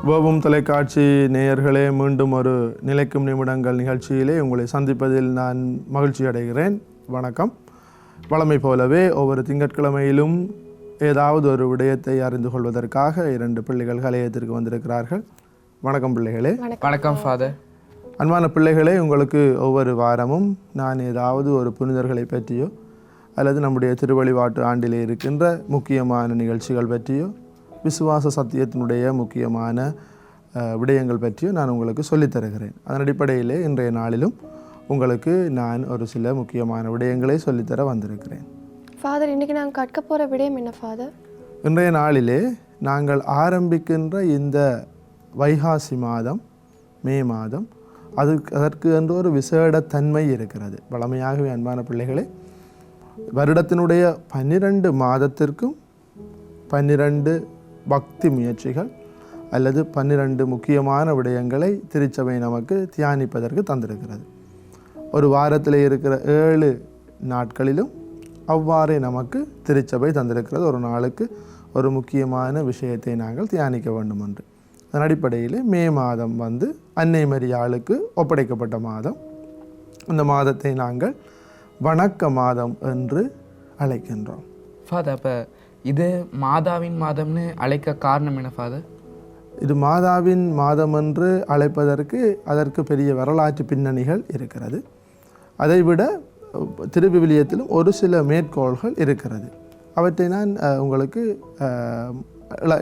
வேவும் தொலைக்காட்சி நேயர்களே, மீண்டும் ஒரு நிலைக்கும் நிமிடங்கள் நிகழ்ச்சியிலே உங்களை சந்திப்பதில் நான் மகிழ்ச்சி அடைகிறேன். வணக்கம். வழமை போலவே ஒவ்வொரு திங்கட்கிழமையிலும் ஏதாவது ஒரு விடயத்தை அறிந்து கொள்வதற்காக 2 பிள்ளைகள் கலையத்திற்கு வந்திருக்கிறார்கள். வணக்கம் பிள்ளைகளே. வணக்கம் ஃபாதர். அன்பான பிள்ளைகளே, உங்களுக்கு ஒவ்வொரு வாரமும் நான் ஏதாவது ஒரு புனிதர்களை பற்றியோ அல்லது நம்முடைய திருவழிபாட்டு ஆண்டிலே இருக்கின்ற முக்கியமான நிகழ்ச்சிகள் பற்றியோ விசுவாச சத்தியத்தினுடைய முக்கியமான விடயங்கள் பற்றியும் நான் உங்களுக்கு சொல்லித்தருகிறேன். அதன் அடிப்படையிலே இன்றைய நாளிலும் உங்களுக்கு நான் ஒரு சில முக்கியமான விடயங்களை சொல்லித்தர வந்திருக்கிறேன். ஃபாதர், இன்றைக்கி நாங்கள் கற்க போகிற விடயம் என்ன ஃபாதர்? இன்றைய நாளிலே நாங்கள் ஆரம்பிக்கின்ற இந்த வைகாசி மாதம், மே மாதம், அதற்கு என்று ஒரு விசேட தன்மை இருக்கிறது. வழமையாகவே அன்பான பிள்ளைகளே, வருடத்தினுடைய 12 மாதத்திற்கும் 12 பக்தி முயற்சிகள் அல்லது 12 முக்கியமான விடயங்களை திருச்சபை நமக்கு தியானிப்பதற்கு தந்திருக்கிறது. ஒரு வாரத்தில் இருக்கிற 7 நாட்களிலும் அவ்வாறே நமக்கு திருச்சபை தந்திருக்கிறது. ஒரு நாளுக்கு ஒரு முக்கியமான விஷயத்தை நாங்கள் தியானிக்க வேண்டும் என்று. அதன் அடிப்படையில் மே மாதம் அன்னை மரியாளுக்கு ஒப்படைக்கப்பட்ட மாதம். அந்த மாதத்தை நாங்கள் வணக்க மாதம் என்று அழைக்கின்றோம். ஃபாதர், அப்போ இது மாதாவின் மாதம்னு அழைக்க காரணம் என்ன ஃபாதர்? இது மாதாவின் மாதம் என்று அழைப்பதற்கு அதற்கு பெரிய வரலாற்று பின்னணிகள் இருக்கிறது. அதைவிட திருவிவிலியத்திலும் ஒரு சில மேற்கோள்கள் இருக்கிறது. அவற்றை நான் உங்களுக்கு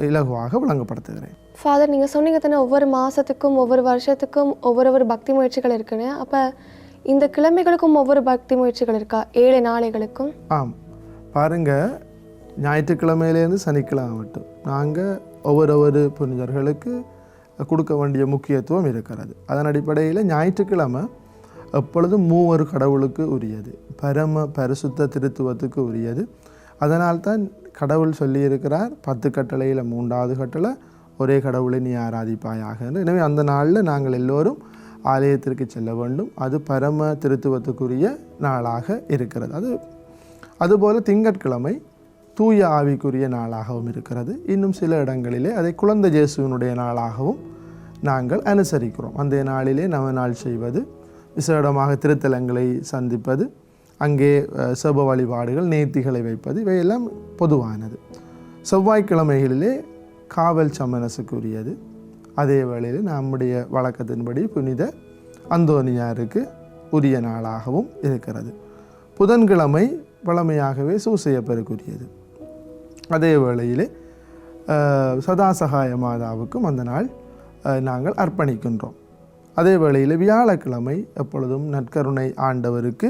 இலகுவாக விளங்கப்படுத்துகிறேன். ஃபாதர், நீங்கள் சொன்னீங்க தானே ஒவ்வொரு மாதத்துக்கும் ஒவ்வொரு வருஷத்துக்கும் ஒவ்வொரு பக்தி முயற்சிகள் இருக்குன்னு. அப்போ இந்த கிழமைகளுக்கும் ஒவ்வொரு பக்தி முயற்சிகள் இருக்கா? 7 நாளைகளுக்கும்? ஆம், பாருங்கள், ஞாயிற்றுக்கிழமையிலேருந்து சனிக்கிழமை மட்டும் நாங்கள் ஒவ்வொரு புனிதர்களுக்கு கொடுக்க வேண்டிய முக்கியத்துவம் இருக்கிறது. அதன் அடிப்படையில் ஞாயிற்றுக்கிழமை எப்பொழுதும் 3 கடவுளுக்கு உரியது, பரம பரிசுத்த திருத்துவத்துக்கு உரியது. அதனால்தான் கடவுள் சொல்லியிருக்கிறார், 10 கட்டளையில் 3வது கட்டளை ஒரே கடவுளை நீ ஆராதிப்பாயாக. எனவே அந்த நாளில் நாங்கள் எல்லோரும் ஆலயத்திற்கு செல்ல வேண்டும். அது பரம திருத்துவத்துக்குரிய நாளாக இருக்கிறது. அதுபோல் திங்கட்கிழமை தூய ஆவிக்குரிய நாளாகவும் இருக்கிறது. இன்னும் சில இடங்களிலே அதை குழந்தை இயேசுவினுடைய நாளாகவும் நாங்கள் அனுசரிக்கிறோம். அந்த நாளிலே நவநாள் செய்வது, விசேடமாக திருத்தலங்களை சந்திப்பது, அங்கே செப வழிபாடுகள், நேர்த்திகளை வைப்பது, இவையெல்லாம் பொதுவானது. செவ்வாய்க்கிழமைகளிலே காவல் சமனசுக்குரியது. அதே வேளையில் நம்முடைய வழக்கத்தின்படி புனித அந்தோனியாருக்கு உரிய நாளாகவும் இருக்கிறது. புதன்கிழமை வழமையாகவே சூசையப்பருக்குரியது. அதே வேளையிலே சதாசகாய மாதாவுக்கும் அந்த நாள் நாங்கள் அர்ப்பணிக்கின்றோம். அதே வேளையில் வியாழக்கிழமை எப்பொழுதும் நற்கருணை ஆண்டவருக்கு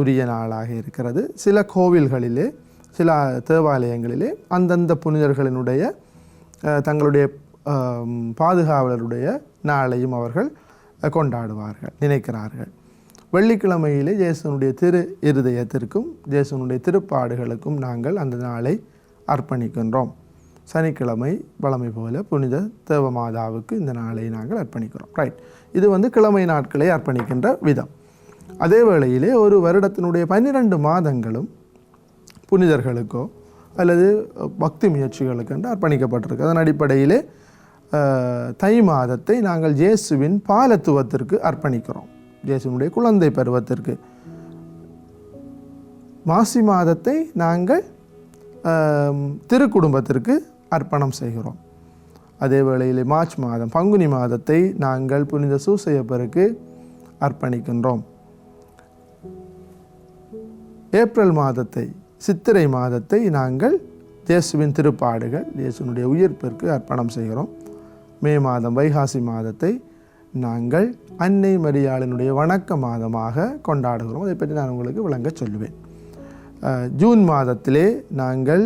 உரிய நாளாக இருக்கிறது. சில கோவில்களிலே, சில தேவாலயங்களிலே அந்தந்த புனிதர்களினுடைய தங்களுடைய பாதுகாவலருடைய நாளையும் அவர்கள் கொண்டாடுவார்கள், நினைக்கிறார்கள். வெள்ளிக்கிழமையிலே இயேசுனுடைய திரு இருதயத்திற்கும் இயேசுனுடைய திருப்பாடுகளுக்கும் நாங்கள் அந்த நாளை அர்ப்பணிக்கின்றோம். சனிக்கிழமை வழமை போல புனித தேவமாதாவுக்கு இந்த நாளை நாங்கள் அர்ப்பணிக்கிறோம். ரைட், இது கிழமை நாட்களை அர்ப்பணிக்கின்ற விதம். அதே வேளையிலே ஒரு வருடத்தினுடைய 12 மாதங்களும் புனிதர்களுக்கோ அல்லது பக்தி முயற்சிகளுக்கு என்று அர்ப்பணிக்கப்பட்டிருக்கு. அதன் அடிப்படையிலே தை மாதத்தை நாங்கள் இயேசுவின் பாலத்துவத்திற்கு அர்ப்பணிக்கிறோம், இயேசுவினுடைய குழந்தை பருவத்திற்கு. மாசி மாதத்தை நாங்கள் திருக்குடும்பத்திற்கு அர்ப்பணம் செய்கிறோம். அதே வேளையில் மார்ச் மாதம், பங்குனி மாதத்தை நாங்கள் புனித சூசையப்பருக்கு அர்ப்பணிக்கின்றோம். ஏப்ரல் மாதத்தை, சித்திரை மாதத்தை நாங்கள் இயேசுவின் திருப்பாடுகள், இயேசுனுடைய உயிர்ப்பிற்கு அர்ப்பணம் செய்கிறோம். மே மாதம், வைகாசி மாதத்தை நாங்கள் அன்னை மரியாளினுடைய வணக்க மாதமாக கொண்டாடுகிறோம். அதை பற்றி நான் உங்களுக்கு விளங்க சொல்லுவேன். ஜூன் மாதத்திலே நாங்கள்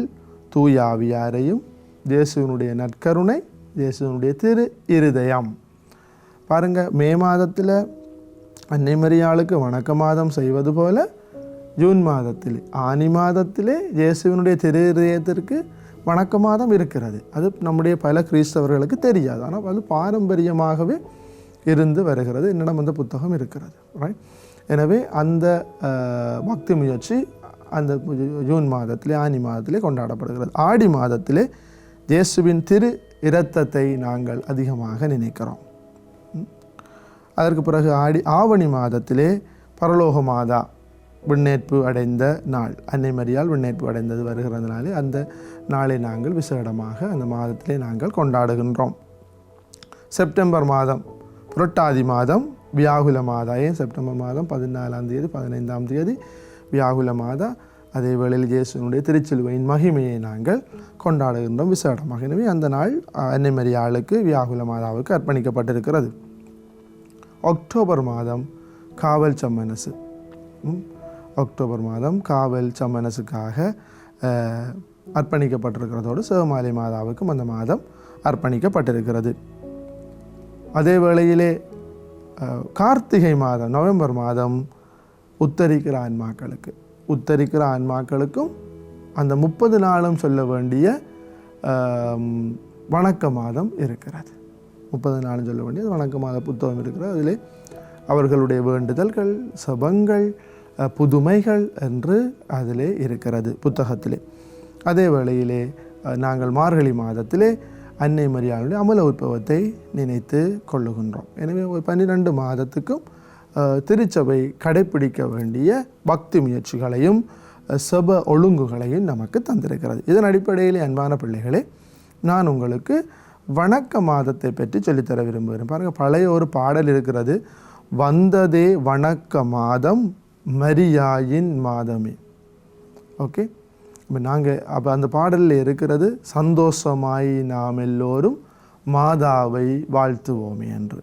தூய ஆவியாரையும் இயேசுவினுடைய நற்கருணை, இயேசுவினுடைய திரு இருதயம். பாருங்கள், மே மாதத்தில் அன்னை மரியாளுக்கு வணக்க மாதம் செய்வது போல ஜூன் மாதத்திலே, ஆனி மாதத்திலே இயேசுவினுடைய திரு இருதயத்திற்கு வணக்க மாதம் இருக்கிறது. அது நம்முடைய பல கிறிஸ்தவர்களுக்கு தெரியாது, ஆனால் அது பாரம்பரியமாகவே இருந்து வருகிறது. என்னிடம் அந்த புத்தகம் இருக்கிறது. ரைட். எனவே அந்த பக்தி முயற்சி அந்த ஜூன் மாதத்திலே, ஆனி மாதத்திலே கொண்டாடப்படுகிறது. ஆடி மாதத்திலே இயேசுவின் திரு இரத்தத்தை நாங்கள் அதிகமாக நினைக்கிறோம். அதற்கு பிறகு ஆவணி மாதத்திலே பரலோக மாதா விண்ணேற்பு அடைந்த நாள், அன்னை மரியாள் விண்ணேற்பு அடைந்தது வருகிறதுனாலே அந்த நாளை நாங்கள் விசேடமாக அந்த மாதத்திலே நாங்கள் கொண்டாடுகின்றோம். செப்டம்பர் மாதம் புரட்டாதி மாதம் வியாகுல மாதா. ஏன் செப்டம்பர் மாதம் 14ஆம் தேதி 15ஆம் தேதி வியாகுல மாதா. அதே வேளையில் இயேசுனுடைய திருச்சிலுவையின் மகிமையை நாங்கள் கொண்டாடுகின்றோம் விசேடமாக. எனவே அந்த நாள் அன்னை மரியாளுக்கு வியாகுல மாதாவுக்கு அர்ப்பணிக்கப்பட்டிருக்கிறது. அக்டோபர் மாதம் காவல் சம்மனசு. அக்டோபர் மாதம் காவல் சம்மனசுக்காக அர்ப்பணிக்கப்பட்டிருக்கிறதோடு சிவமாலை மாதாவுக்கும் அந்த மாதம் அர்ப்பணிக்கப்பட்டிருக்கிறது. அதே வேளையிலே கார்த்திகை மாதம் நவம்பர் மாதம் உத்தரிக்கிற ஆன்மாக்களுக்கும் அந்த 30 நாளும் சொல்ல வேண்டிய வணக்க மாதம் இருக்கிறது. 30 நாளும் சொல்ல வேண்டிய வணக்க மாத புத்தகம் இருக்கிறது. அதிலே அவர்களுடைய வேண்டுதல்கள், சபங்கள், புதுமைகள் என்று அதிலே இருக்கிறது புத்தகத்திலே. அதே வேளையிலே நாங்கள் மார்கழி மாதத்திலே அன்னை மரியாளுடைய அமல உற்பவத்தை நினைத்து கொள்ளுகின்றோம். எனவே 12 மாதத்துக்கும் திருச்சபை கடைப்பிடிக்க வேண்டிய பக்தி முயற்சிகளையும் சப ஒழுங்குகளையும் நமக்கு தந்திருக்கிறது. இதன் அடிப்படையிலே அன்பான பிள்ளைகளே, நான் உங்களுக்கு வணக்க மாதத்தை பற்றி சொல்லித்தர விரும்புகிறேன். பாருங்கள், பழைய ஒரு பாடல் இருக்கிறது, வந்ததே வணக்க மாதம் மரியாயின் மாதமே. ஓகே, இப்போ அந்த பாடலில் இருக்கிறது, சந்தோஷமாய் நாம் எல்லோரும் மாதாவை வாழ்த்துவோமே என்று.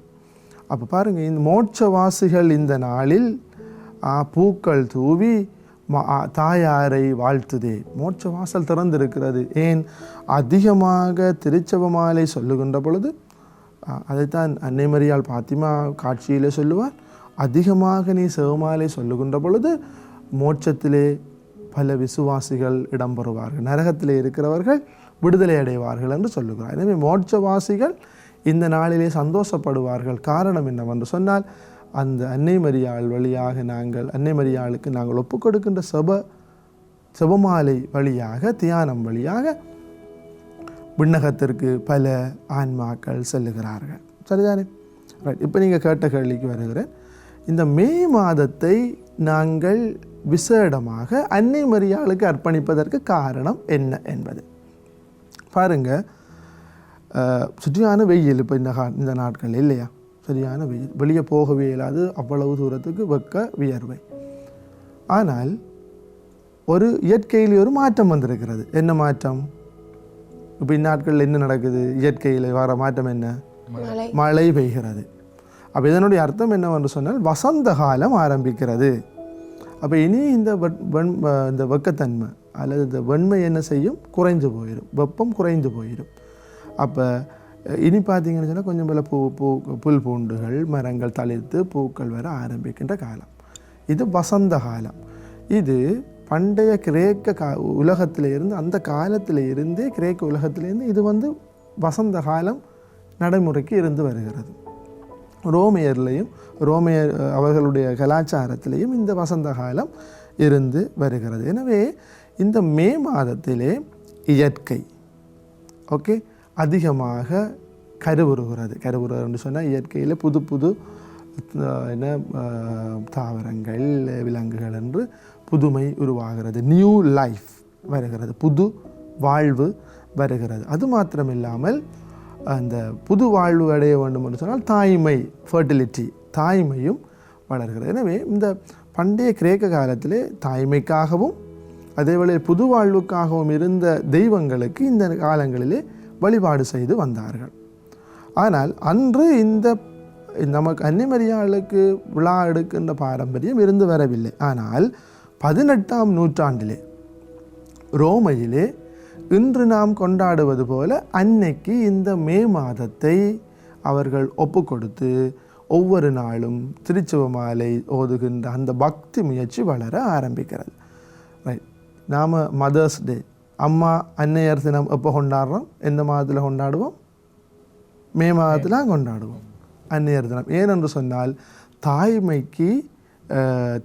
அப்போ பாருங்கள், இந்த மோட்சவாசிகள் இந்த நாளில் பூக்கள் தூவி தாயாரை வாழ்த்துதே. மோட்ச வாசல் திறந்திருக்கிறது. ஏன்? அதிகமாக திருச்செபமாலை சொல்லுகின்ற பொழுது, அதைத்தான் அன்னை மரியாள் பாத்திமா காட்சியிலே சொல்லுவார், அதிகமாக நீ செவமாலை சொல்லுகின்ற பொழுது மோட்சத்திலே பல விசுவாசிகள் இடம்பெறுவார்கள், நரகத்திலே இருக்கிறவர்கள் விடுதலை அடைவார்கள் என்று சொல்லுகிறார். எனவே மோட்சவாசிகள் இந்த நாளிலே சந்தோஷப்படுவார்கள். காரணம் என்னவென்று சொன்னால், அந்த அன்னை மரியாள் வழியாக அன்னை மரியாளுக்கு நாங்கள் ஒப்புக் கொடுக்கின்ற செபமாலை வழியாக, தியானம் வழியாக விண்ணகத்திற்கு பல ஆன்மாக்கள் செல்லுகிறார்கள். சரிதானே? ரைட். இப்போ நீங்கள் கேட்ட கேள்விக்கு வருகிறேன். இந்த மே மாதத்தை நாங்கள் விசேடமாக அன்னை மரியாளுக்கு அர்ப்பணிப்பதற்கு காரணம் என்ன என்பது பாருங்கள். சரியான வெயில் இப்போ இந்த நாட்கள் இல்லையா? சரியான வெயில், வெளியே போகவே இயலாது, அவ்வளவு தூரத்துக்கு வெக்க வியர்வை. ஆனால் ஒரு இயற்கையில் ஒரு மாற்றம் வந்திருக்கிறது. என்ன மாற்றம்? இப்போ இந்நாட்களில் என்ன நடக்குது? இயற்கையில் வர மாற்றம் என்ன? மழை பெய்கிறது. அப்போ இதனுடைய அர்த்தம் என்னவென்று சொன்னால், வசந்த காலம் ஆரம்பிக்கிறது. அப்போ இனி இந்த வெக்கத்தன்மை அல்லது இந்த வெண்மை என்ன செய்யும்? குறைஞ்சு போயிடும், வெப்பம் குறைந்து போயிடும். அப்போ இனி பார்த்தீங்கன்னு சொன்னால் கொஞ்சம் பல புல் பூண்டுகள், மரங்கள் தளிர்த்து பூக்கள் வர ஆரம்பிக்கின்ற காலம். இது வசந்த காலம். இது பண்டைய கிரேக்க உலகத்திலிருந்து, அந்த காலத்தில் இருந்தே கிரேக்க உலகத்திலேருந்து இது வசந்த காலம் நடைமுறைக்கு இருந்து வருகிறது. ரோமையர் அவர்களுடைய கலாச்சாரத்திலேயும் இந்த வசந்த காலம் இருந்து வருகிறது. எனவே இந்த மே மாதத்திலே இயற்கை அதிகமாக கருவுறுகிறது. சொன்னால் இயற்கையில் புது புது தாவரங்கள், விலங்குகள் என்று புதுமை உருவாகிறது. நியூ லைஃப் வருகிறது, புது வாழ்வு வருகிறது. அது மாத்திரமில்லாமல் அந்த புது வாழ்வு அடைய வேண்டும் என்று சொன்னால் தாய்மை, ஃபர்டிலிட்டி, தாய்மையும் வளர்கிறது. எனவே இந்த பண்டைய கிரேக்க காலத்திலே தாய்மைக்காகவும் அதேவேளை புது வாழ்வுக்காகவும் இருந்த தெய்வங்களுக்கு இந்த காலங்களிலே வழிபாடு செய்து வந்தார்கள். ஆனால் அன்று நமக்கு அன்னை மரியாளுக்கு விழா எடுக்கின்ற பாரம்பரியம் இருந்து வரவில்லை. ஆனால் 18ஆம் நூற்றாண்டிலே ரோமையிலே இன்று நாம் கொண்டாடுவது போல அன்னைக்கு இந்த மே மாதத்தை அவர்கள் ஒப்பு கொடுத்து ஒவ்வொரு நாளும் திருச்செபமாலை ஓதுகின்ற அந்த பக்தி முயற்சி வளர ஆரம்பிக்கிறது. ரைட். நாம் மதர்ஸ் டே, அம்மா அன்னையர் தினம் எப்போ கொண்டாடுறோம்? எந்த மாதத்தில் கொண்டாடுவோம்? மே மாதத்தில் கொண்டாடுவோம் அன்னையர் தினம். ஏனென்று சொன்னால்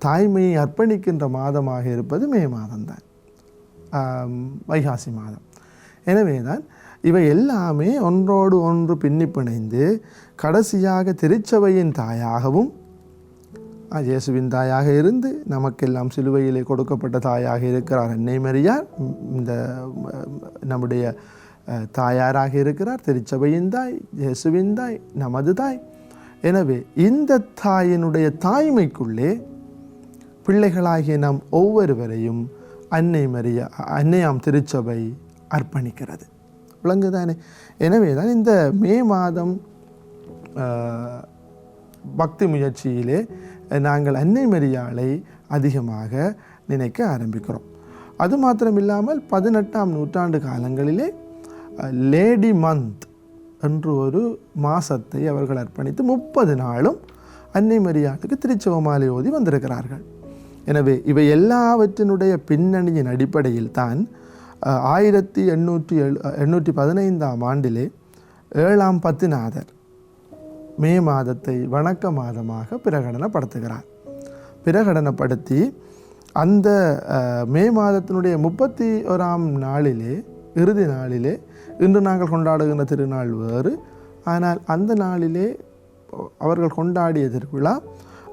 தாய்மையை அர்ப்பணிக்கின்ற மாதமாக இருப்பது மே மாதம்தான், வைகாசி மாதம். எனவே தான் இவை எல்லாமே ஒன்றோடு ஒன்று பின்னி பிணைந்து கடைசியாக திருச்சபையின் தாயாகவும் இயேசுவின் தாயாக இருந்து நமக்கெல்லாம் சிலுவையிலே கொடுக்கப்பட்ட தாயாக இருக்கிறார் அன்னை மரியார். இந்த நம்முடைய தாயாராக இருக்கிறார், திருச்சபையின் தாய், இயேசுவின் தாய், நமது தாய். எனவே இந்த தாயினுடைய தாய்மைக்குள்ளே பிள்ளைகளாகிய நாம் ஒவ்வொருவரையும் அன்னை மரியா, அன்னையாம் திருச்சபை அர்ப்பணிக்கிறது. விளங்குதானே? எனவே தான் இந்த மே மாதம் பக்தி முயற்சியிலே நாங்கள் அன்னை மரியாளை அதிகமாக நினைக்க ஆரம்பிக்கிறோம். அது மாத்திரமில்லாமல் 18ஆம் நூற்றாண்டு காலங்களிலே லேடி மந்த் என்று ஒரு மாதத்தை அவர்கள் அர்ப்பணித்து 30 நாளும் அன்னை மரியாளுக்கு திருச்செவமாலை ஓதி வந்திருக்கிறார்கள். எனவே இவை எல்லாவற்றினுடைய பின்னணியின் அடிப்படையில் தான் 1815ஆம் ஆண்டிலே 7ஆம் பத்திநாதர் மே மாதத்தை வணக்க மாதமாக பிரகடனப்படுத்துகிறார். பிரகடனப்படுத்தி அந்த மே மாதத்தினுடைய 31ஆம் நாளிலே, இறுதி நாளிலே, இன்று நாங்கள் கொண்டாடுகின்ற திருநாள் வேறு, ஆனால் அந்த நாளிலே அவர்கள் கொண்டாடிய திருவிழா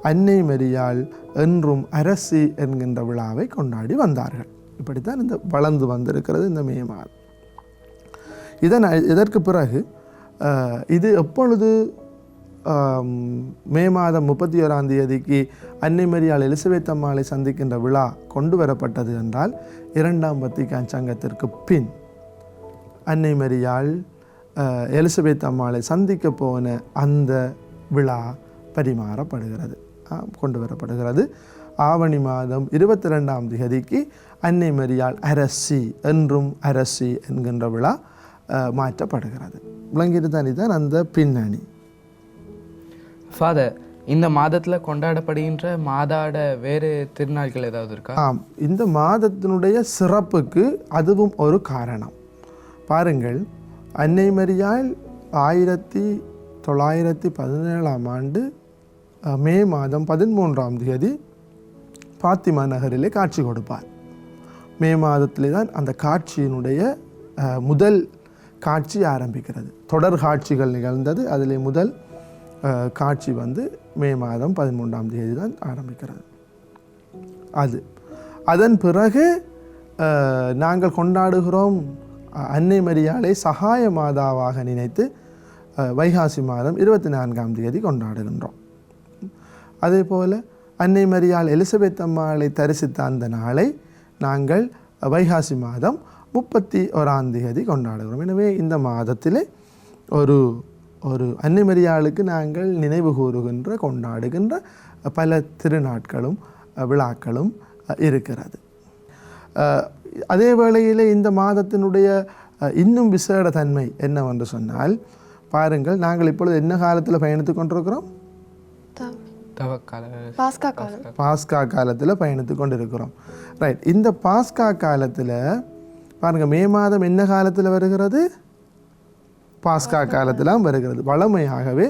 அன்னை மரியாள் என்றும் அரசி என்கின்ற விழாவை கொண்டாடி வந்தார்கள். இப்படித்தான் இந்த வளர்ந்து வந்திருக்கிறது இந்த மே மாதம். இதற்கு பிறகு இது எப்பொழுது மே மாதம் 31ஆம் தேதிக்கு அன்னை மரியாள் எலிசபெத் அம்மாளை சந்திக்கின்ற விழா கொண்டு வரப்பட்டது என்றால் 2ஆம் வத்திக்கான் சங்கத்திற்கு பின் அன்னை மரியாள் எலிசபெத் அம்மாளை சந்திக்க போன அந்த விழா பரிமாறப்படுகிறது, கொண்டு வரப்படுகிறது. ஆவணி மாதம் 22ஆம் தேதிக்கு அன்னை மரியாள் அரசி என்றும் அரசி என்கின்ற விழா மாற்றப்படுகிறது. விளங்கிட்டு தான் அந்த பின்னணி. ஃபாதர், இந்த மாதத்தில் கொண்டாடப்படுகின்ற மாதாட வேறு திருநாட்கள் ஏதாவது இருக்கா? ஆம், இந்த மாதத்தினுடைய சிறப்புக்கு அதுவும் ஒரு காரணம். பாருங்கள், அன்னை மரியாள் 1917ஆம் ஆண்டு மே மாதம் 13ஆம் தேதி பாத்திமா நகரிலே காட்சி கொடுப்பார். மே மாதத்திலே தான் அந்த காட்சியினுடைய முதல் காட்சி ஆரம்பிக்கிறது. தொடர் காட்சிகள் நிகழ்ந்தது. அதிலே முதல் காட்சி மே மாதம் 13ஆம் தேதி தான் ஆரம்பிக்கிறது. அதன் பிறகு நாங்கள் கொண்டாடுகிறோம் அன்னை மரியாளை சகாய மாதாவாக நினைத்து வைகாசி மாதம் 24ஆம் தேதி கொண்டாடுகின்றோம். அதே போல் அன்னை மரியாள் எலிசபெத் அம்மாளை தரிசித்த அந்த நாளை நாங்கள் வைகாசி மாதம் 31ஆம் தேதி கொண்டாடுகிறோம். எனவே இந்த மாதத்திலே ஒரு அன்னை மரியாளுக்கு நாங்கள் நினைவு கூறுகின்ற, கொண்டாடுகின்ற பல திருநாட்களும் விழாக்களும் இருக்கிறது. அதே வேளையில் இந்த மாதத்தினுடைய இன்னும் விசேட தன்மை என்னவென்று சொன்னால், பாருங்கள், நாங்கள் இப்பொழுது என்ன காலத்தில் பயணித்து கொண்டிருக்கிறோம்? பாஸ்கா காலத்தில் பயணித்து கொண்டிருக்கிறோம். ரைட். இந்த பாஸ்கா காலத்தில் பாருங்கள், மே மாதம் என்ன காலத்தில் வருகிறது? பாஸ்கா காலத்தில் வருகிறது. வழமையாகவே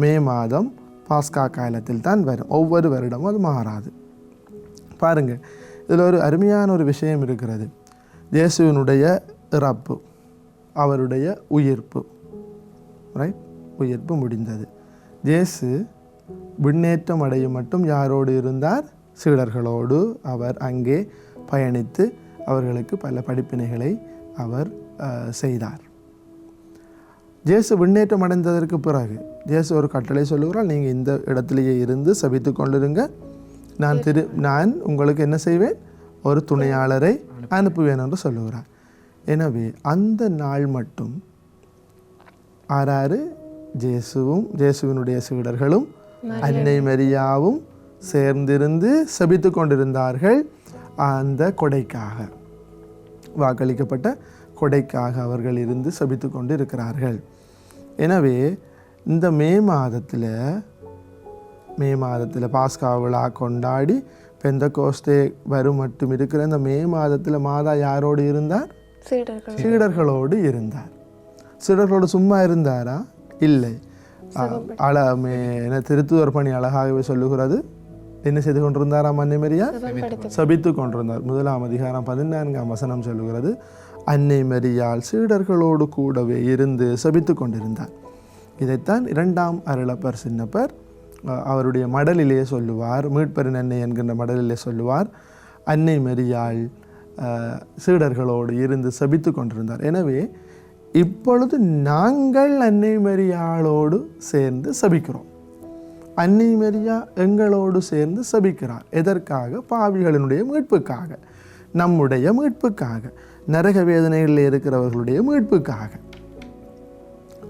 மே மாதம் பாஸ்கா காலத்தில் தான் வரும். ஒவ்வொரு வருடமும் அது மாறாது. பாருங்கள், இதில் ஒரு அருமையான ஒரு விஷயம் இருக்கிறது. இயேசுவினுடைய இறப்பு, அவருடைய உயிர்ப்பு. ரைட். உயிர்ப்பு முடிந்தது. இயேசு விண்ணேற்றம் அடையும் மட்டும் யாரோடு இருந்தார்? சீடர்களோடு அவர் அங்கே பயணித்து அவர்களுக்கு பல படிப்பினைகளை அவர் செய்தார். இயேசு விண்ணேற்றம் அடைந்ததற்கு பிறகு இயேசு ஒரு கட்டளை சொல்லுகிறார், நீங்கள் இந்த இடத்திலேயே இருந்து சபித்து கொண்டிருங்க, நான் உங்களுக்கு என்ன செய்வேன்? ஒரு துணையாளரை அனுப்புவேன் என்று சொல்லுகிறார். எனவே அந்த நாள் மட்டும் ஆறாறு இயேசுவினுடைய சீடர்களும் அன்னை மரியாவும் சேர்ந்திருந்து சபித்து கொண்டிருந்தார்கள். அந்த கொடைக்காக, வாக்களிக்கப்பட்ட கொடைக்காக அவர்கள் இருந்து சபித்து கொண்டு இருக்கிறார்கள். எனவே இந்த மே மாதத்தில் பாஸ்கா விழா கொண்டாடி பெந்தகோஸ்தே வரும் மட்டும் இருக்கிற இந்த மே மாதத்தில் மாதா யாரோடு இருந்தார்? சீடர்களோடு இருந்தார். சீடர்களோடு சும்மா இருந்தாரா? இல்லை. திருத்துவர் பணி அழகாகவே சொல்லுகிறது. என்ன செய்து கொண்டிருந்தாராம் அன்னை மரியா? சபித்து கொண்டிருந்தார். 1ஆம் அதிகாரம் 14ஆம் வசனம் சொல்லுகிறது, அன்னை மரியாள் சீடர்களோடு கூடவே இருந்து செபித்து கொண்டிருந்தார். இதைத்தான் 2ஆம் அருளப்பர் சின்னப்பர் அவருடைய மடலிலே சொல்லுவார், மீட்பரின் அன்னை என்கின்ற மடலிலே சொல்லுவார், அன்னை மரியாள் சீடர்களோடு இருந்து செபித்து கொண்டிருந்தார். எனவே இப்பொழுது நாங்கள் அன்னை மரியாளோடு சேர்ந்து செபிக்கிறோம். அன்னை மரியா எங்களோடு சேர்ந்து செபிக்கிறார். எதற்காக? பாவிகளினுடைய மீட்புக்காக, நம்முடைய மீட்புக்காக, நரக வேதனைகளில் இருக்கிறவர்களுடைய மீட்புக்காக.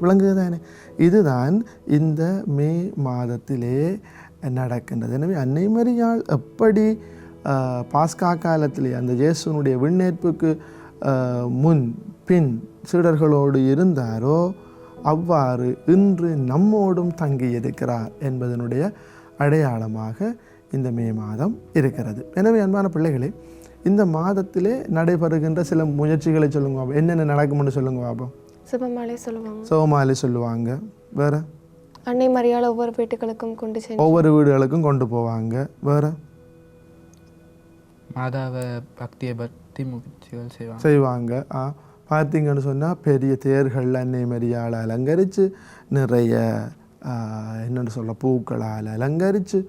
விளங்குதானே? இதுதான் இந்த மே மாதத்திலே நடக்கின்றது. எனவே அன்னை மரியாள் எப்படி பாஸ்கா காலத்திலே அந்த இயேசுனுடைய விண்ணேற்புக்கு முன் பின் சீடர்களோடு இருந்தாரோ அவ்வாறு இன்று நம்மோடும் தங்கியிருக்கிறார் என்பதனுடைய அடையாளமாக இந்த மே மாதம் இருக்கிறது. எனவே அன்பான பிள்ளைகளே, இந்த மாதத்திலே நடைபெறுகின்ற சில முயற்சிகளை சொல்லுங்க. என்னென்ன நடக்கும்னு சொல்லுங்க பாப்போம். சிவமாலை சொல்லுவாங்க, சிவமாலை சொல்லுவாங்க. வேற அன்னை மரியாதை ஒவ்வொரு வீட்டுகளுக்கும் கொண்டு சென்று ஒவ்வொரு வீடுகளுக்கும் கொண்டு போவாங்க. வேற மாதாவை பக்தி முயற்சிகள் செய்வாங்க. பார்த்தீங்கன்னு சொன்னால் பெரிய தேர்கள் அன்னை மரியாளை அலங்கரித்து நிறைய என்னென்னு சொல்ல பூக்களால் அலங்கரித்து,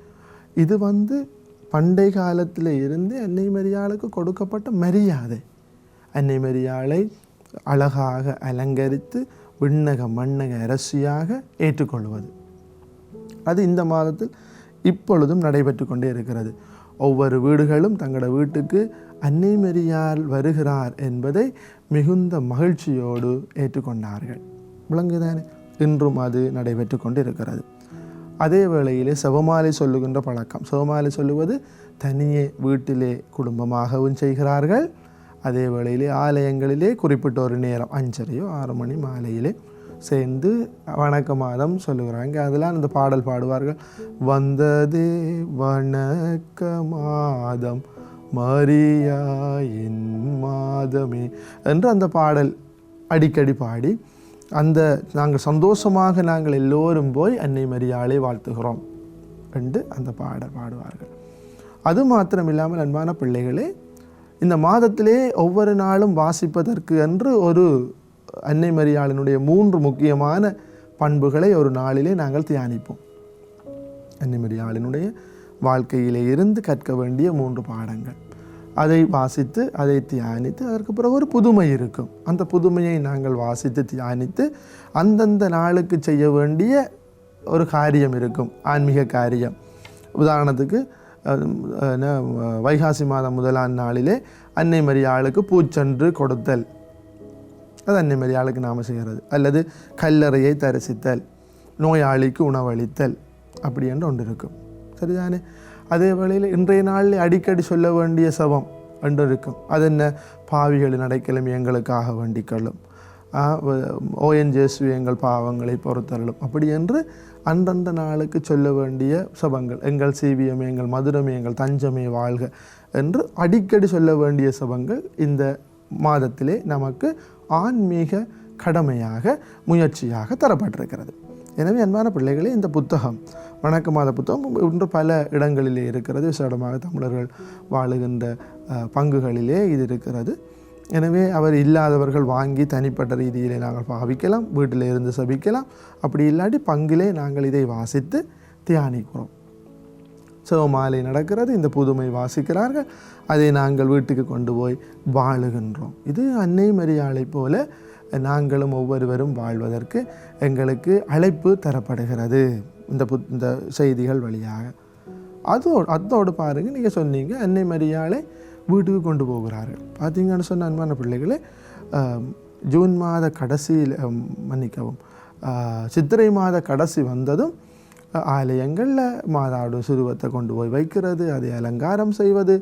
இது பண்டை காலத்தில் இருந்து அன்னை மரியாளுக்கு கொடுக்கப்பட்ட மரியாதை. அன்னை மரியாளை அழகாக அலங்கரித்து விண்ணக மண்ணக அரசியாக ஏற்றுக்கொள்வது, அது இந்த மாதத்தில் இப்பொழுதும் நடைபெற்று கொண்டே இருக்கிறது. ஒவ்வொரு வீடுகளும் தங்களோட வீட்டுக்கு அன்னை மரியாள் வருகிறார் என்பதை மிகுந்த மகிழ்ச்சியோடு ஏற்றுக்கொண்டார்கள். விளங்குதானே? இன்றும் அது நடைபெற்று கொண்டு இருக்கிறது. அதே வேளையிலே செவமாலை சொல்லுகின்ற பழக்கம். செவமாலை சொல்லுவது தனியே வீட்டிலே குடும்பமாகவும் செய்கிறார்கள். அதே வேளையிலே ஆலயங்களிலே குறிப்பிட்ட ஒரு நேரம் 5:30 6 மணி மாலையிலே சேர்ந்து வணக்க மாதம் சொல்லுகிறாங்க. அதெல்லாம் அந்த பாடல் பாடுவார்கள். வந்ததே வணக்க மாதம் மரியாயின் மாதமே என்று அந்த பாடல் அடிக்கடி பாடி நாங்கள் சந்தோஷமாக நாங்கள் எல்லோரும் போய் அன்னை மரியாளை வாழ்த்துகிறோம் என்று அந்த பாடல் பாடுவார்கள். அது மாத்திரமில்லாமல் அன்பான பிள்ளைகளே, இந்த மாதத்திலே ஒவ்வொரு நாளும் வாசிப்பதற்கு என்று ஒரு அன்னை மரியாளினுடைய 3 முக்கியமான பண்புகளை ஒரு நாளிலே நாங்கள் தியானிப்போம். அன்னை மரியாளினுடைய வாழ்க்கையிலே இருந்து கற்க வேண்டிய 3 பாடங்கள், அதை வாசித்து அதை தியானித்து அதற்கு பிறகு ஒரு புதுமை இருக்கும். அந்த புதுமையை நாங்கள் வாசித்து தியானித்து அந்தந்த நாளுக்கு செய்ய வேண்டிய ஒரு காரியம் இருக்கும், ஆன்மீக காரியம். உதாரணத்துக்கு வைகாசி மாதம் 1ஆம் நாளிலே அன்னை மரியாளுக்கு பூச்சென்று கொடுத்தல், அது அன்னை மரியாளுக்கு நாம் செய்கிறது. அல்லது கல்லறையை தரிசித்தல், நோயாளிக்கு உணவளித்தல், அப்படி என்று ஒன்று இருக்கும். சரிதானே? அதே வேளையில் இன்றைய நாளில் அடிக்கடி சொல்ல வேண்டிய சபம் ஒன்று இருக்கும். அது என்ன? பாவிகளின் அடைக்கலம் எங்களுக்காக வேண்டிக்கொள்ளும், ஓஎன்ஜேசு எங்கள் பாவங்களை பொறுத்தருளும், அப்படி என்று அந்தந்த நாளுக்கு சொல்ல வேண்டிய சபங்கள். எங்கள் சீவியமே, எங்கள் மதுரமே, எங்கள் தஞ்சமே வாழ்க என்று அடிக்கடி சொல்ல வேண்டிய சபங்கள் இந்த மாதத்திலே நமக்கு ஆன்மீக கடமையாக முயற்சியாக தரப்பட்டிருக்கிறது. எனவே அன்பான பிள்ளைகளே, இந்த புத்தகம் வணக்க மாத புத்தகம் இன்று பல இடங்களிலே இருக்கிறது. விசேடமாக தமிழர்கள் வாழுகின்ற பங்குகளிலே இது இருக்கிறது. எனவே அவர் இல்லாதவர்கள் வாங்கி தனிப்பட்ட ரீதியிலே நாங்கள் பாவிக்கலாம், வீட்டில் இருந்து சபிக்கலாம். அப்படி இல்லாட்டி பங்கிலே நாங்கள் இதை வாசித்து தியானிக்கிறோம். சிவமாலை நடக்கிறது, இந்த புதுமை வாசிக்கிறார்கள், அதை நாங்கள் வீட்டுக்கு கொண்டு போய் வாழுகின்றோம். இது அன்னை மரியாளை போல நாங்களும் ஒவ்வொருவரும் வாழ்வதற்கு எங்களுக்கு அழைப்பு தரப்படுகிறது இந்த செய்திகள் வழியாக. அதோடு பாருங்கள், நீங்கள் சொன்னீங்க அன்னை மரியாளை வீட்டுக்கு கொண்டு போகிறார்கள். பார்த்தீங்கன்னு சொன்ன அன்பான பிள்ளைகளே, ஜூன் மாத கடைசியில் சித்திரை மாத கடைசி வந்ததும் ஆலயங்களில் மாதாவுடைய சுருவத்தை கொண்டு போய் வைக்கிறது, அதை அலங்காரம் செய்வது,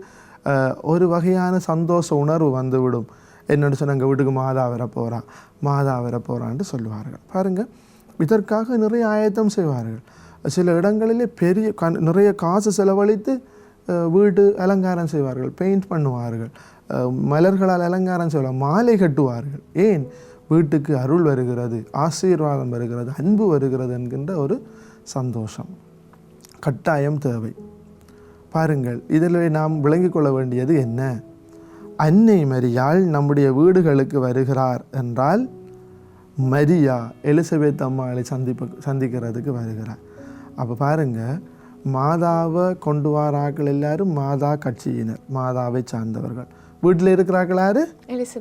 ஒரு வகையான சந்தோஷ உணர்வு வந்துவிடும். என்னென்னு சொன்னால் எங்கள் வீட்டுக்கு மாதா வர போகிறான்ட்டு சொல்லுவார்கள். பாருங்கள், இதற்காக நிறைய ஆயத்தம் செய்வார்கள். சில இடங்களிலே நிறைய காசு செலவழித்து வீடு அலங்காரம் செய்வார்கள், பெயிண்ட் பண்ணுவார்கள், மலர்களால் அலங்காரம் செய்வார்கள், மாலை கட்டுவார்கள். ஏன்? வீட்டுக்கு அருள் வருகிறது, ஆசீர்வாதம் வருகிறது, அன்பு வருகிறது என்கின்ற ஒரு சந்தோஷம் கட்டாயம் தேவை. பாருங்கள், இதில் நாம் விளங்கிக் கொள்ள வேண்டியது என்ன? அன்னை மரியாள் நம்முடைய வீடுகளுக்கு வருகிறார் என்றால் மரியா எலிசபெத் அம்மாளை சந்திக்கிறதுக்கு வருகிறார். அப்போ பாருங்க, மாதாவை கொண்டு வராக்கள் எல்லாரும் மாதா கட்சியினர், மாதாவை சார்ந்தவர்கள். வீட்டில் இருக்கிறார்கள் யாரு?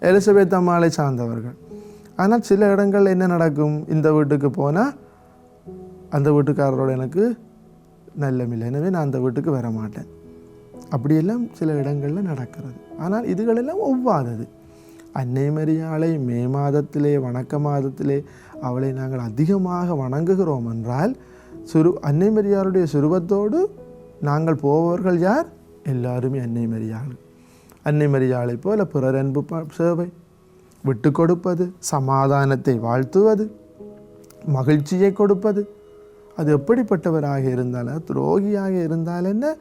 எலிசபெத் அம்மாளை சார்ந்தவர்கள். ஆனால் சில இடங்கள் என்ன நடக்கும், இந்த வீட்டுக்கு போனால் அந்த வீட்டுக்காரரோட எனக்கு நல்லமில்லை, எனவே நான் அந்த வீட்டுக்கு வர மாட்டேன், அப்படியெல்லாம் சில இடங்களில் நடக்கிறது. ஆனால் இதுகளெல்லாம் ஒவ்வாதது. அன்னை மரியாளை மே மாதத்திலே, வணக்க மாதத்திலே அவளை நாங்கள் அதிகமாக வணங்குகிறோம் என்றால் அன்னை மரியாளுடைய சுரூபத்தோடு நாங்கள் போபவர்கள் யார்? எல்லாருமே அன்னை மரியாள். அன்னை மரியாளை போல பிறர் அன்பு சேவை, விட்டு கொடுப்பது, சமாதானத்தை வாழ்த்துவது, மகிழ்ச்சியை கொடுப்பது, அது எப்படிப்பட்டவராக இருந்தாலும் துரோகியாக இருந்தால் என்ன,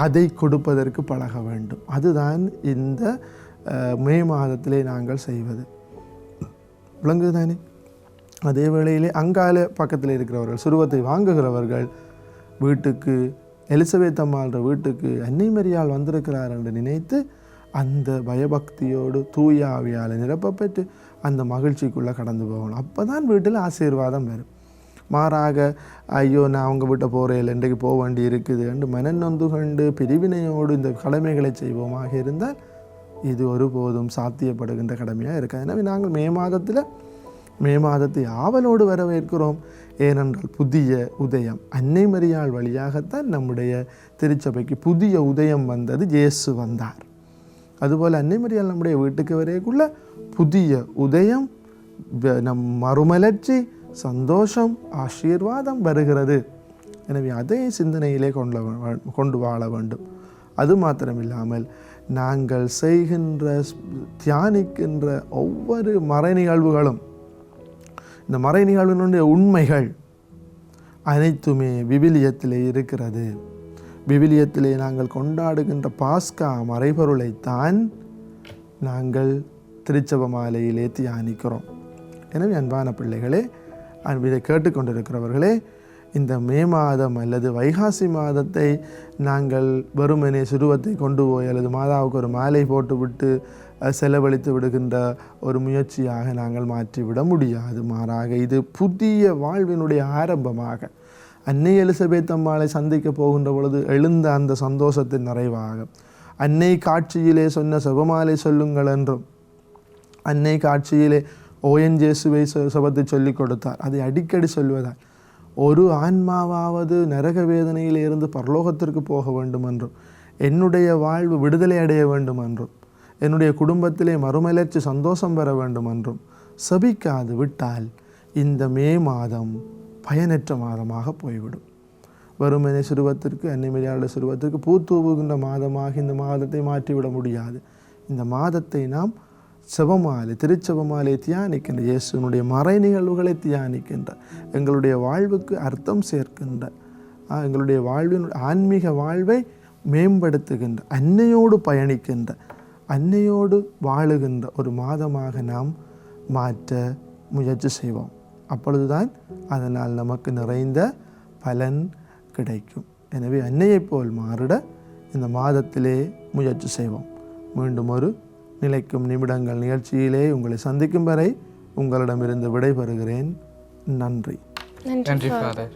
அதை கொடுப்பதற்கு பழக வேண்டும். அதுதான் இந்த மே மாதத்திலே நாங்கள் செய்வது. விளங்குதானே? அதே வேளையிலே அங்கால பக்கத்தில் இருக்கிறவர்கள், சுருவத்தை வாங்குகிறவர்கள் வீட்டுக்கு, எலிசபெத் அம்மாள்ற வீட்டுக்கு அன்னை மரியாள் வந்திருக்கிறார் என்று நினைத்து அந்த பயபக்தியோடு தூய ஆவியால் நிரப்பப்பட்டு அந்த மகிழ்ச்சிக்குள்ளே கடந்து போகணும். அப்போ தான் வீட்டில் ஆசீர்வாதம் வரும். மாறாக ஐயோ நான் அவங்க வீட்டை போகிறேன், இன்றைக்கு போக வேண்டி இருக்குது என்று மனநொந்து கொண்டு பிரிவினையோடு இந்த கடமைகளை செய்வோமாக இருந்தால் இது ஒருபோதும் சாத்தியப்படுகின்ற கடமையாக இருக்காது. எனவே நாங்கள் மே மாதத்தை ஆவலோடு வரவேற்கிறோம். ஏனென்றால் புதிய உதயம் அன்னை மரியாள் வழியாகத்தான் நம்முடைய திருச்சபைக்கு புதிய உதயம் வந்தது. இயேசு வந்தார். அதுபோல் அன்னை மரியாள் நம்முடைய வீட்டுக்கு வரைக்குள்ள புதிய உதயம், நம் மறுமலர்ச்சி, சந்தோஷம், ஆசீர்வாதம் வருகிறது. எனவே அதை சிந்தனையிலே கொண்டு வாழ வேண்டும். அது மாத்திரமில்லாமல் நாங்கள் செய்கின்ற, தியானிக்கின்ற ஒவ்வொரு மறை நிகழ்வுகளும், இந்த மறை நிகழ்வினுடைய உண்மைகள் அனைத்துமே விவிலியத்திலே இருக்கிறது. விவிலியத்திலே நாங்கள் கொண்டாடுகின்ற பாஸ்கா மறைபொருளைத்தான் நாங்கள் திருச்சபை மாலையிலே தியானிக்கிறோம். எனவே அன்பான பிள்ளைகளே, இதை கேட்டுக்கொண்டிருக்கிறவர்களே, இந்த மே மாதம் அல்லது வைகாசி மாதத்தை நாங்கள் வெறுமனே சுருவத்தை கொண்டு போய் அல்லது மாதாவுக்கு ஒரு மாலை போட்டுவிட்டு செலவழித்து விடுகின்ற ஒரு முயற்சியாக நாங்கள் மாற்றிவிட முடியாது. மாறாக இது புதிய வாழ்வினுடைய ஆரம்பமாக, அன்னை எலிசபெத் அம்மாளை சந்திக்க போகின்ற பொழுது எழுந்த அந்த சந்தோஷத்தின் நிறைவாக, அன்னை காட்சியிலே சொன்ன செபமாலை சொல்லுங்கள் என்றும், அன்னை காட்சியிலே ஓஎன்ஜேசுவை செபத்தை சொல்லிக் கொடுத்தார், அதை அடிக்கடி சொல்வதால் ஒரு ஆன்மாவாவது நரக வேதனையிலே இருந்து பரலோகத்திற்கு போக வேண்டும் என்றும், என்னுடைய வாழ்வு விடுதலை அடைய வேண்டும் என்றும், என்னுடைய குடும்பத்திலே மறுமலர்ச்சி சந்தோஷம் பெற வேண்டும் என்றும் செபிக்காது விட்டால் இந்த மே மாதம் பயனற்ற மாதமாக போய்விடும். வெறுமனே சிறுவத்திற்கு, அன்னை மரியாளுடைய சிறுவத்திற்கு பூத்தூவுகின்ற மாதமாக இந்த மாதத்தை மாற்றிவிட முடியாது. இந்த மாதத்தை நாம் செபமாலை, திருச்செபமாலை தியானிக்கின்ற, இயேசுனுடைய மறை நிகழ்வுகளை தியானிக்கின்ற, எங்களுடைய வாழ்வுக்கு அர்த்தம் சேர்க்கின்ற, எங்களுடைய வாழ்வின் ஆன்மீக வாழ்வை மேம்படுத்துகின்ற, அன்னையோடு பயணிக்கின்ற, அன்னையோடு வாழுகின்ற ஒரு மாதமாக நாம் மாற்ற முயற்சி செய்வோம். அப்பொழுதுதான் அதனால் நமக்கு நிறைந்த பலன் கிடைக்கும். எனவே அன்னையைப் போல் மாறிட இந்த மாதத்திலே முயற்சி செய்வோம். மீண்டும் ஒரு நிலைக்கும் நிமிடங்கள் நிகழ்ச்சியிலே உங்களை சந்திக்கும் வரை உங்களிடமிருந்து விடைபெறுகிறேன். நன்றி. நன்றி ஃபாதர்.